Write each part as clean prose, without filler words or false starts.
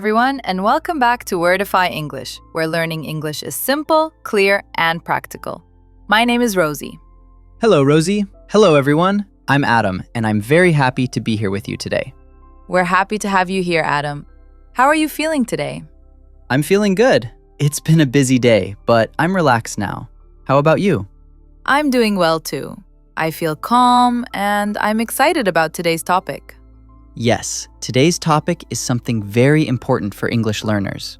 everyone, and welcome back to Wordify English, where learning English is simple, clear, and practical. My name is Rosie. Hello, Rosie. Hello, everyone. I'm Adam, and I'm very happy to be here with you today. We're happy to have you here, Adam. How are you feeling today? I'm feeling good. It's been a busy day, but I'm relaxed now. How about you? I'm doing well too. I feel calm, and I'm excited about today's topic. Yes, today's topic is something very important for English learners.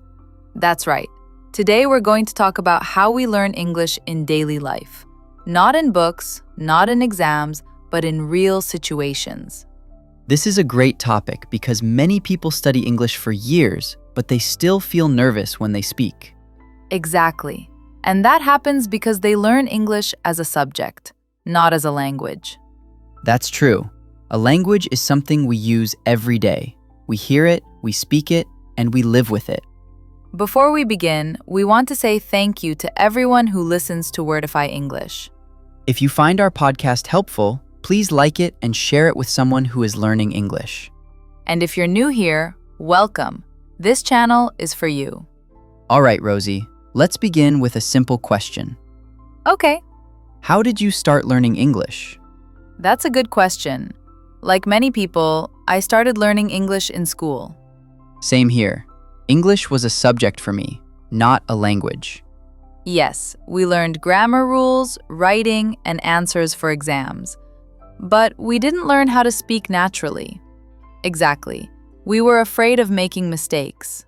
That's right. Today we're going to talk about how we learn English in daily life. Not in books, not in exams, but in real situations. This is a great topic because many people study English for years, but they still feel nervous when they speak. Exactly. And that happens because they learn English as a subject, not as a language. That's true. A language is something we use every day. We hear it, we speak it, and we live with it. Before we begin, we want to say thank you to everyone who listens to Wordify English. If you find our podcast helpful, please like it and share it with someone who is learning English. And if you're new here, welcome. This channel is for you. All right, Rosie, let's begin with a simple question. Okay, How did you start learning English? that's a good question. Like many people, I started learning English in school. Same here. English was a subject for me, not a language. Yes, we learned grammar rules, writing, and answers for exams. But we didn't learn how to speak naturally. Exactly. We were afraid of making mistakes.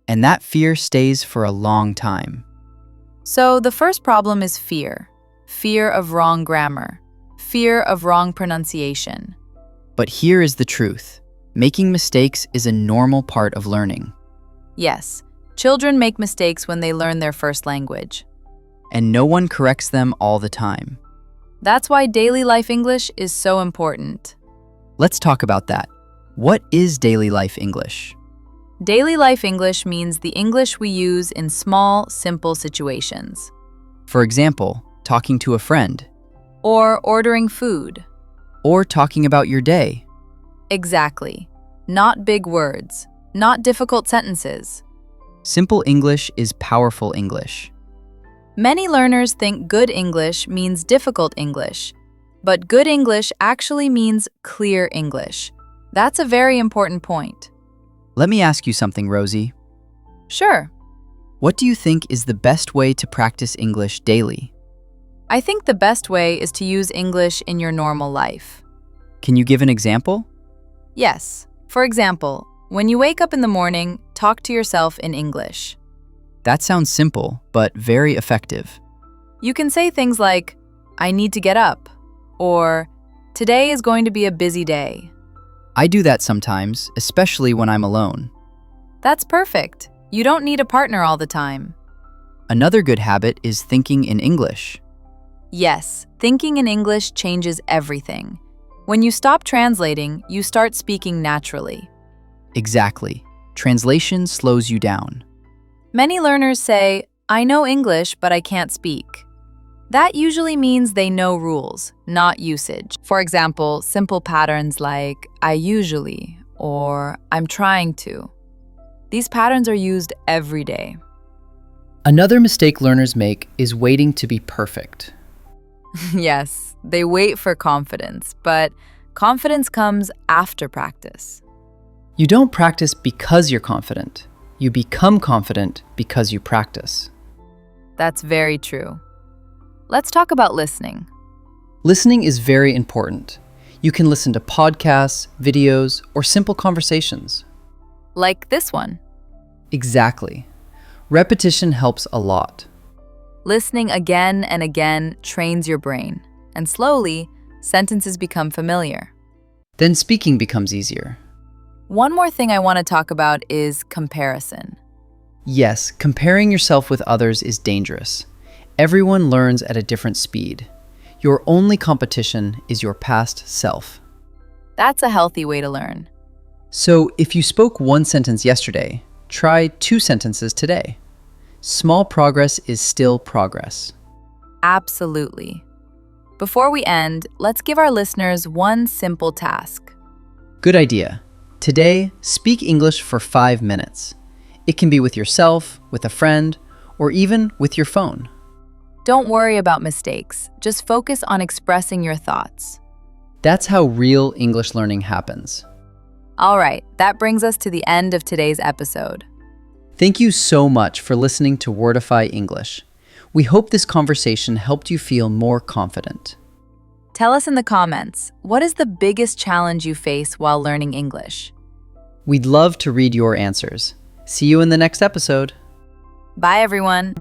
And that fear stays for a long time. So the first problem is fear. Fear of wrong grammar. Fear of wrong pronunciation. But here is the truth. Making mistakes is a normal part of learning. Yes, children make mistakes when they learn their first language. And no one corrects them all the time. That's why daily life English is so important. Let's talk about that. What is daily life English? Daily life English means the English we use in small, simple situations. For example, talking to a friend, Or ordering food. or talking about your day. Exactly. Not big words. Not difficult sentences. Simple English is powerful English. Many learners think good English means difficult English, but good English actually means clear English. That's a very important point. Let me ask you something, Rosie. Sure, What do you think is the best way to practice English daily? I think the best way is to use English in your normal life. Can you give an example? Yes, for example, when you wake up in the morning, talk to yourself in English. That sounds simple, but very effective. You can say things like, I need to get up, or today is going to be a busy day. I do that sometimes, especially when I'm alone. That's perfect. You don't need a partner all the time. Another good habit is thinking in English. Yes, thinking in English changes everything. When you stop translating, you start speaking naturally. Exactly. Translation slows you down. Many learners say, I know English, but I can't speak. That usually means they know rules, not usage. For example, simple patterns like, I usually, or I'm trying to. These patterns are used every day. Another mistake learners make is waiting to be perfect. Yes, they wait for confidence, but confidence comes after practice. You don't practice because you're confident. You become confident because you practice. That's very true. Let's talk about listening. Listening is very important. You can listen to podcasts, videos, or simple conversations. Like this one. Exactly. Repetition helps a lot. Listening again and again trains your brain, and slowly, sentences become familiar. Then speaking becomes easier. One more thing I want to talk about is comparison. Yes, comparing yourself with others is dangerous. Everyone learns at a different speed. Your only competition is your past self. That's a healthy way to learn. So if you spoke one sentence yesterday, try 2 sentences today. Small progress is still progress. Absolutely. Before we end, let's give our listeners one simple task. Good idea. Today, speak English for 5 minutes. It can be with yourself, with a friend, or even with your phone. Don't worry about mistakes. Just focus on expressing your thoughts. That's how real English learning happens. All right, that brings us to the end of today's episode. Thank you so much for listening to Wordify English. We hope this conversation helped you feel more confident. Tell us in the comments, what is the biggest challenge you face while learning English? We'd love to read your answers. See you in the next episode. Bye, everyone.